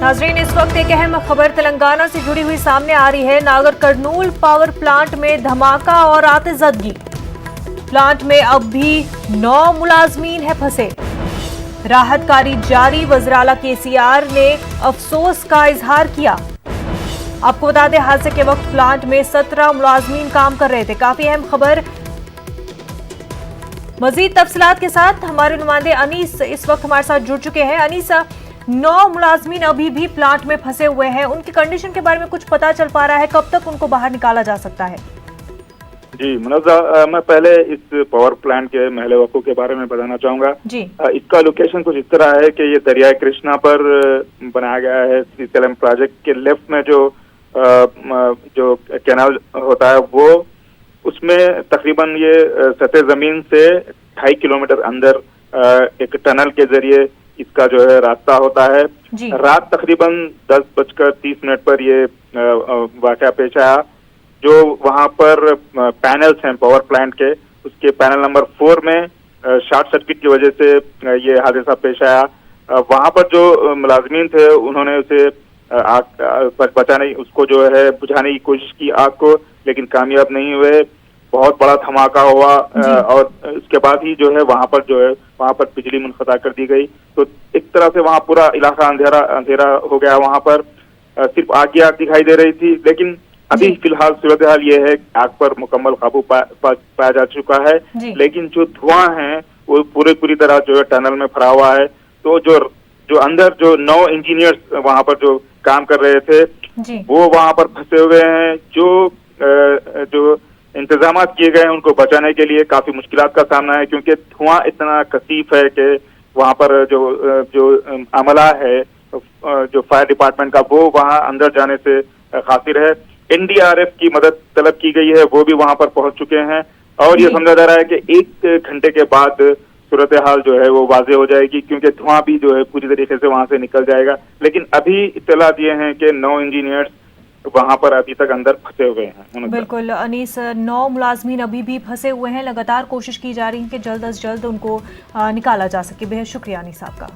नाजरीन, इस वक्त एक अहम खबर तेलंगाना से जुड़ी हुई सामने आ रही है। नागर कर्नूल पावर प्लांट में धमाका और आतिशबाजी। प्लांट में अब भी 9 मुलाजमीन है फंसे। राहत कार्य जारी। वज़ीर-ए-आला केसीआर ने अफसोस का इजहार किया। आपको बता दें, हादसे के वक्त प्लांट में 17 मुलाजमीन काम कर रहे थे। काफी अहम खबर। मजीद तफसीलात के साथ हमारे नुमाइंदे अनीस इस वक्त हमारे साथ जुड़ चुके हैं। अनीस, 9 मुलाजमीन अभी भी प्लांट में फंसे हुए हैं। उनकी कंडीशन के बारे में कुछ पता चल पा रहा है? कब तक उनको बाहर निकाला जा सकता है? जी मुनव्वा, मैं पहले इस पावर प्लांट के महल वकूफ के बारे में बताना चाहूंगा जी। इसका लोकेशन कुछ इस तरह है कि ये दरियाए कृष्णा पर बनाया गया है। श्रीशैलम प्रोजेक्ट के लेफ्ट में जो कैनाल होता है वो उसमें तकरीबन ये सतह जमीन से 2.5 किलोमीटर अंदर एक टनल के जरिए इसका जो है रास्ता होता है। रात तकरीबन 10:30 पर ये वाकया पेश आया। जो वहां पर पैनल्स हैं पावर प्लांट के, उसके पैनल नंबर 4 में शॉर्ट सर्किट की वजह से ये हादसा पेश आया। वहां पर जो मुलाजमीन थे उन्होंने उसे आग बचाने, उसको जो है बुझाने की कोशिश की आग को, लेकिन कामयाब नहीं हुए। बहुत बड़ा धमाका हुआ और उसके बाद ही जो है वहां पर बिजली मुनक़ता कर दी गई। तो एक तरह से वहां पूरा इलाका अंधेरा हो गया। वहां पर सिर्फ आग ही आग दिखाई दे रही थी। लेकिन अभी फिलहाल सूरत हाल ये है, आग पर मुकम्मल काबू पाया जा चुका है। लेकिन जो धुआं है वो पूरी तरह जो है टनल में भरा हुआ है। तो जो अंदर जो 9 इंजीनियर्स वहां पर जो काम कर रहे थे वो वहां पर फंसे हुए हैं। जो इंतजाम किए गए हैं उनको बचाने के लिए काफी मुश्किलात का सामना है, क्योंकि धुआं इतना कसीफ है कि वहां पर जो अमला है जो फायर डिपार्टमेंट का, वो वहां अंदर जाने से कासिर है। एनडीआरएफ की मदद तलब की गई है, वो भी वहां पर पहुंच चुके हैं और ये समझा जा रहा है कि 1 घंटे के बाद सूरत हाल जो है वो वाजे हो जाएगी, क्योंकि धुआं भी जो है पूरी तरीके से वहां से निकल जाएगा। लेकिन अभी इत्तलात ये हैं कि 9 इंजीनियर्स वहां पर अभी तक अंदर फंसे हुए हैं। बिल्कुल अनीस, 9 मुलाजमीन अभी भी फंसे हुए हैं। लगातार कोशिश की जा रही है कि जल्द अज जल्द उनको निकाला जा सके। बेहद शुक्रिया अनीस आपका।